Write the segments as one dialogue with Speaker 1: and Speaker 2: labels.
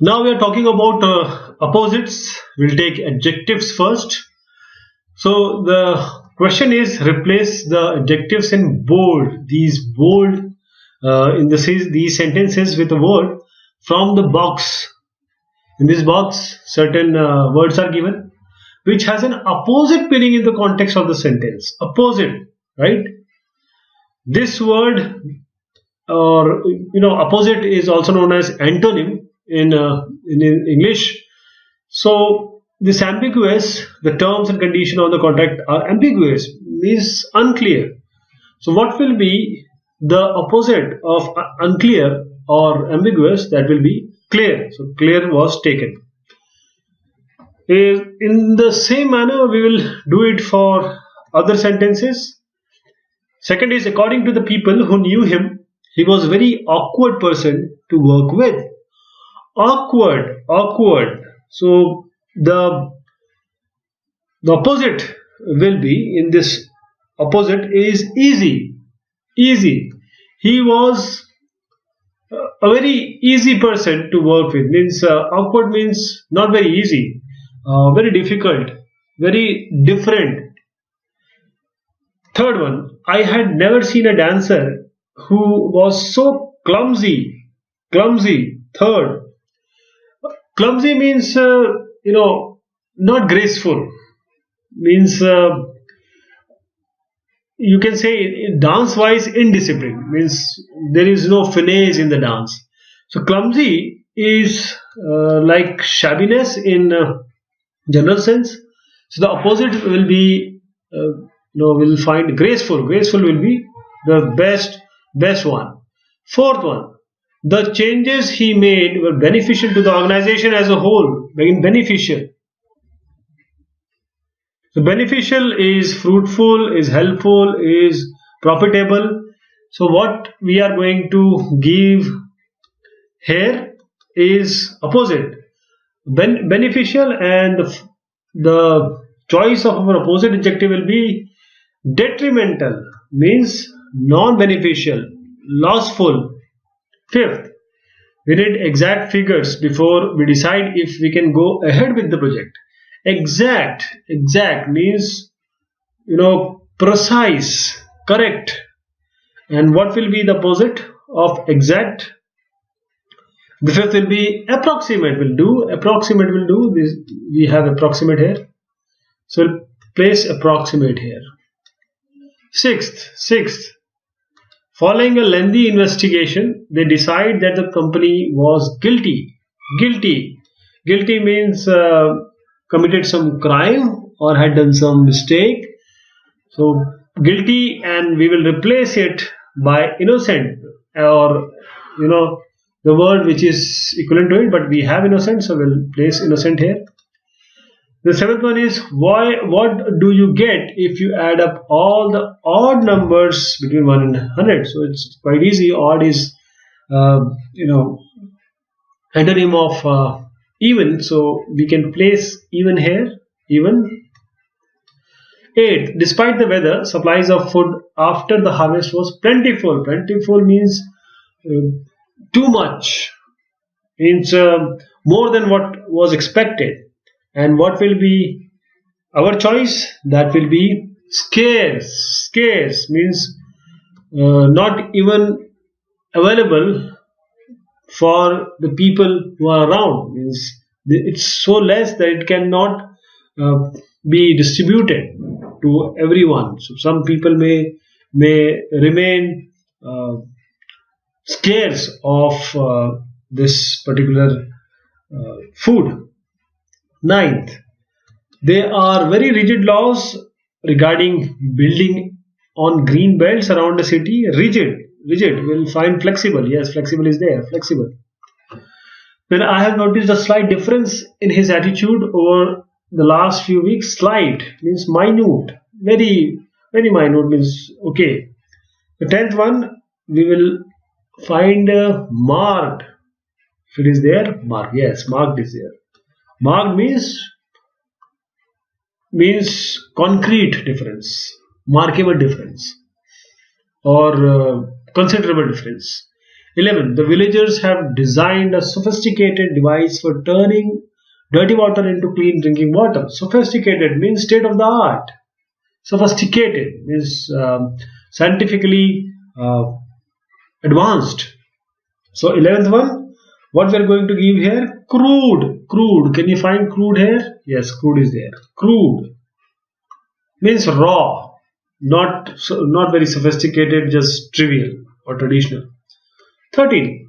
Speaker 1: Now we are talking about opposites. We'll take adjectives first. So the question is replace the adjectives in bold. These bold these sentences with a word from the box. In this box, certain words are given which has an opposite meaning in the context of the sentence. Opposite, right? This word or opposite is also known as antonym in English. So this ambiguous, the terms and condition of the contract are ambiguous, means unclear. So what will be the opposite of unclear or ambiguous? That will be clear. So clear was taken. In the same manner, we will do it for other sentences. Second is according to the people who knew him, he was a very awkward person to work with. Awkward, awkward. So the opposite will be in this opposite is easy, easy. He was a very easy person to work with. Means awkward means not very easy, very difficult, very different. Third one, I had never seen a dancer who was so clumsy. Clumsy. Third, clumsy means not graceful. Means you can say dance wise indisciplined. Means there is no finesse in the dance. So clumsy is like shabbiness in general sense. So the opposite will be will find graceful. Graceful will be the best one. Fourth one, the changes he made were beneficial to the organization as a whole. Being beneficial. So beneficial is fruitful, is helpful, is profitable. So what we are going to give here is opposite. Beneficial, and the choice of our opposite adjective will be detrimental, means non-beneficial, lossful. Fifth, we need exact figures before we decide if we can go ahead with the project. Exact means precise, correct. And what will be the opposite of exact? The fifth will be approximate. Will do. Approximate will do. This we have approximate here, so we'll place approximate here. Sixth, following a lengthy investigation, they decide that the company was guilty. Guilty means committed some crime or had done some mistake. So guilty, and we will replace it by innocent, or the word which is equivalent to it, but we have innocent, so we'll place innocent here. The seventh one is what do you get if you add up all the odd numbers between 1 and 100? So it's quite easy. Odd is antonym of even, so we can place even here, even. Eighth, despite the weather, supplies of food after the harvest was plentiful. Plentiful means too much, means more than what was expected. And what will be our choice? That will be scarce. Scarce means not even available for the people who are around. Means it's so less that it cannot be distributed to everyone. So some people may remain scarce of this particular food. Ninth, there are very rigid laws regarding building on green belts around the city. Rigid. We'll find flexible. Yes, flexible is there. Flexible. Then I have noticed a slight difference in his attitude over the last few weeks. Slight means minute. Very minute means okay. The 10th one, we will find marked. If it is there, marked. Yes, marked is there. Marked means concrete difference, markable difference, or considerable difference. 11. The villagers have designed a sophisticated device for turning dirty water into clean drinking water. Sophisticated means state of the art. Sophisticated means scientifically advanced. So 11th one, what we are going to give here? Crude. Crude. Can you find crude here? Yes, crude is there. Crude means raw, not very sophisticated, just trivial or traditional. 12.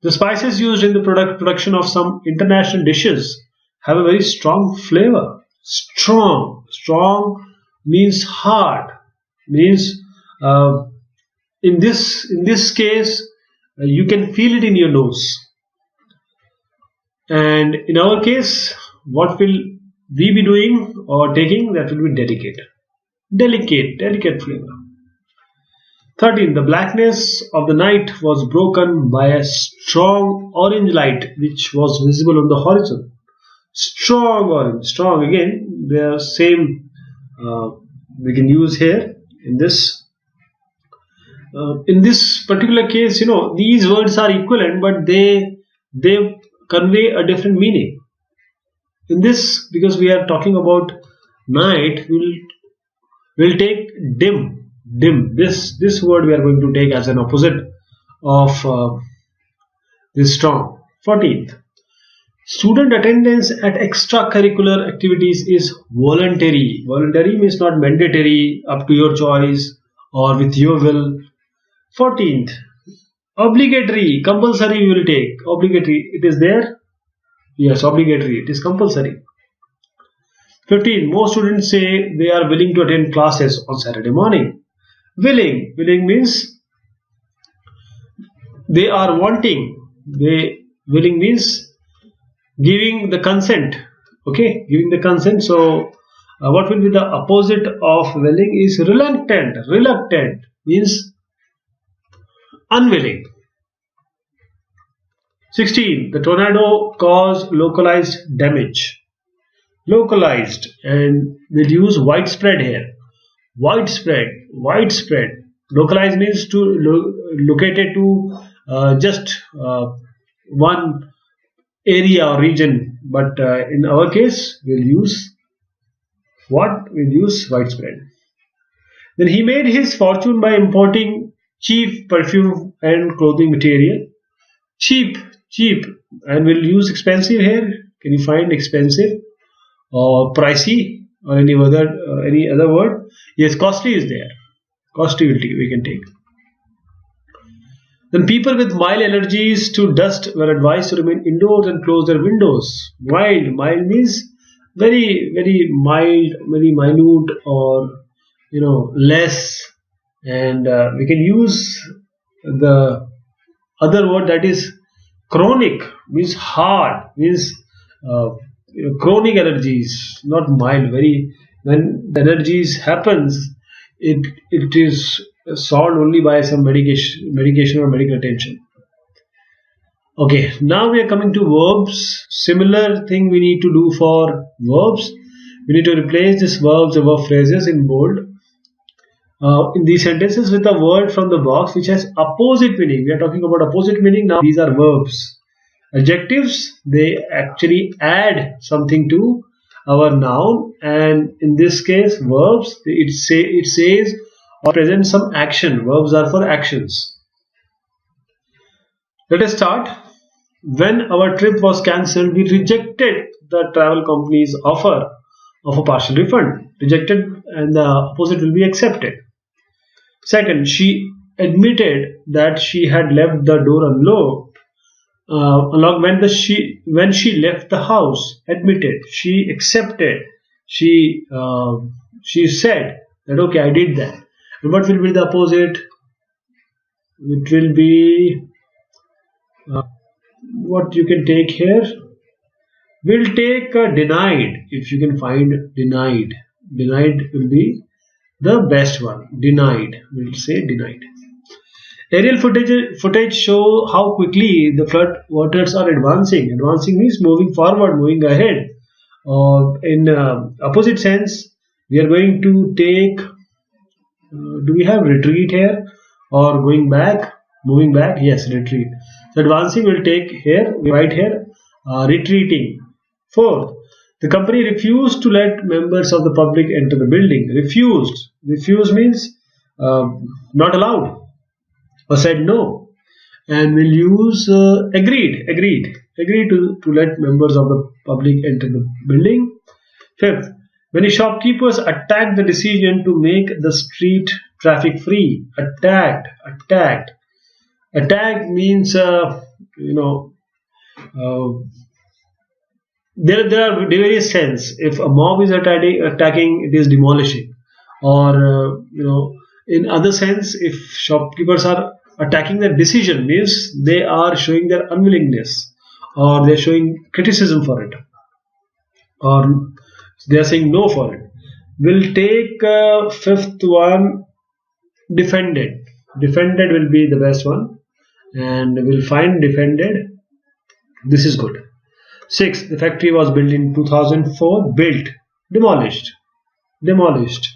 Speaker 1: The spices used in the production of some international dishes have a very strong flavor. Strong means hard. Means in this case you can feel it in your nose. And in our case, what will we be doing or taking? That will be delicate flavor. 13. The blackness of the night was broken by a strong orange light which was visible on the horizon. Strong orange. Strong again. They are same. We can use here in this. In this particular case, these words are equivalent, but they convey a different meaning. In this, because we are talking about night, we'll take dim. This word we are going to take as an opposite of this strong. 14th. Student attendance at extracurricular activities is voluntary. Voluntary means not mandatory, up to your choice or with your will. 14th. Obligatory, compulsory we will take. Obligatory, it is there? Yes, obligatory, it is compulsory. 15. Most students say they are willing to attend classes on Saturday morning. Willing means they are wanting. Willing means giving the consent. Okay, giving the consent. So what will be the opposite of willing is reluctant. Reluctant means unwilling. 16. The tornado caused localized damage. Localized, and we'll use widespread here. Widespread. Localized means to located to just one area or region, but in our case we'll use what? We'll use widespread. Then he made his fortune by importing cheap perfume and clothing material. Cheap, and we'll use expensive here. Can you find expensive or pricey or any other word? Yes, costly is there. Costly we can take. Then people with mild allergies to dust were advised to remain indoors and close their windows. Mild means very mild, very minute, or less. And we can use the other word, that is chronic, means hard, means chronic allergies, not mild. When the allergies happens, it is solved only by some medication or medical attention. Okay, now we are coming to verbs. Similar thing we need to do for verbs. We need to replace this verbs above phrases in bold in these sentences with a word from the box which has opposite meaning. We are talking about opposite meaning now. These are verbs. Adjectives, they actually add something to our noun, and in this case verbs, it says or presents some action. Verbs are for actions. Let us start. When our trip was cancelled, we rejected the travel company's offer of a partial refund. Rejected, and the opposite will be accepted. Second, she admitted that she had left the door unlocked. When she left the house. Admitted, she accepted, she said that okay, I did that. And what will be the opposite? It will be what you can take here. We'll take denied. If you can find denied will be the best one. Denied, we'll say denied. Aerial footage show how quickly the flood waters are advancing. Advancing means moving forward, moving ahead. In opposite sense, we are going to take. Do we have retreat here or going back? Moving back, yes, retreat. So advancing will take here, we write here, retreating. Fourth, the company refused to let members of the public enter the building. Refused. Refuse means not allowed, or said no. And we'll use agreed to let members of the public enter the building. Fifth, many shopkeepers attacked the decision to make the street traffic free. Attack means uh, there are various sense. If a mob is attacking, it is demolishing, or in other sense, if shopkeepers are attacking the decision, means they are showing their unwillingness, or they're showing criticism for it, or they are saying no for it. We'll take fifth one, defended. Defended will be the best one, and we'll find defended. This is good. Sixth, the factory was built in 2004. Built, demolished, demolished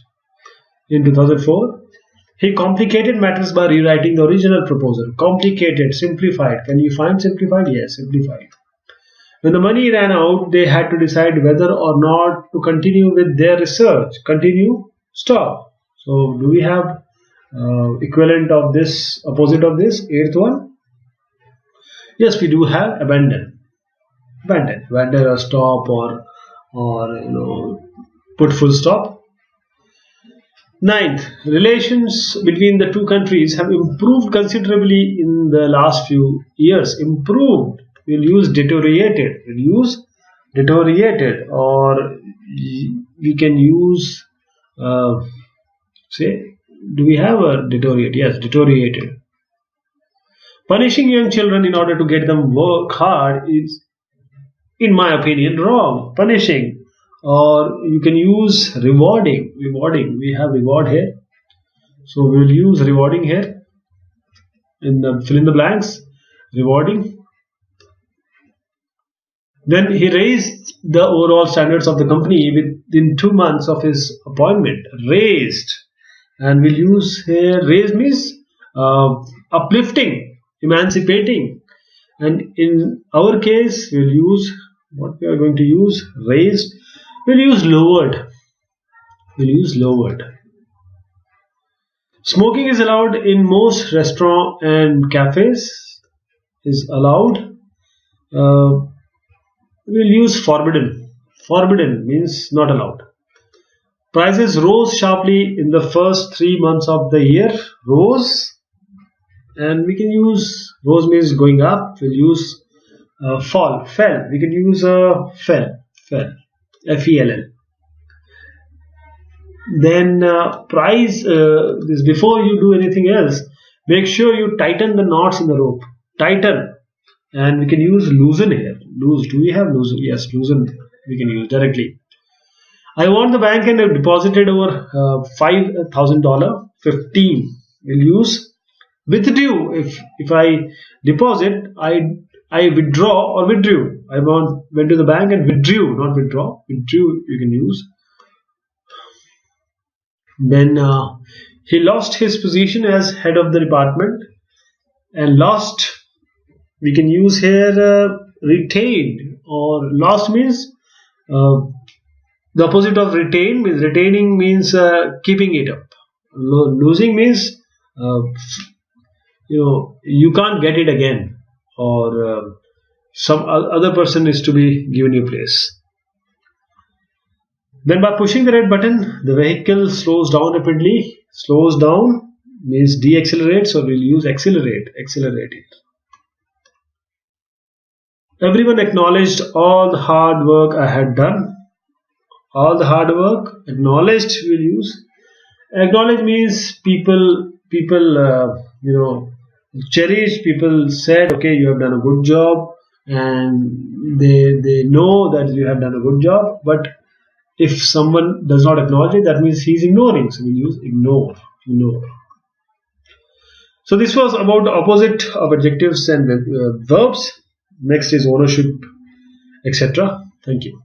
Speaker 1: in 2004. He complicated matters by rewriting the original proposal. Complicated, simplified. Can you find simplified? Yes, simplified. When the money ran out, they had to decide whether or not to continue with their research. Continue, stop. So, do we have equivalent of this, opposite of this, eighth one? Yes, we do have abandon. Abandon or stop, or put full stop. Ninth, relations between the two countries have improved considerably in the last few years. Improved. We'll use deteriorated. Or we can use say. Do we have a deteriorate? Yes, deteriorated. Punishing young children in order to get them work hard is, in my opinion, wrong. Punishing, or you can use rewarding. We have reward here, so we will use rewarding here. Fill in the blanks. Rewarding. Then he raised the overall standards of the company within 2 months of his appointment. Raised, and we'll use here raise means uplifting, emancipating, and in our case we'll use what we are going to use, raised. We'll use lowered. Smoking is allowed in most restaurants and cafes. Is allowed. We'll use forbidden. Forbidden means not allowed. Prices rose sharply in the first 3 months of the year. Rose, and we can use rose means going up. We'll use fall, fell. We can use fell, F-E-L-L. Then price. This before you do anything else, make sure you tighten the knots in the rope. Tighten, and we can use loosen here. Loose. Do we have loosen? Yes, loosen. We can use directly. I want the bank and have deposited over $5,000. 15. We'll use withdrew. If I deposit, I withdraw or withdrew. Went to the bank and withdrew, not withdraw. Withdrew you can use. Then he lost his position as head of the department, and lost. We can use here retained, or lost means the opposite of retain means retaining means keeping it up. Losing means you can't get it again, or some other person is to be given your place. Then by pushing the red button, the vehicle slows down rapidly. Slows down means deaccelerate, so we'll use accelerate. Accelerate it. Everyone acknowledged all the hard work I had done. All the hard work, acknowledged, we'll use. Acknowledge means people cherish. People said, okay, you have done a good job, and they know that you have done a good job. But if someone does not acknowledge it, that means he's ignoring. So we'll use ignore. So this was about the opposite of adjectives and verbs. Next is ownership, etc. Thank you.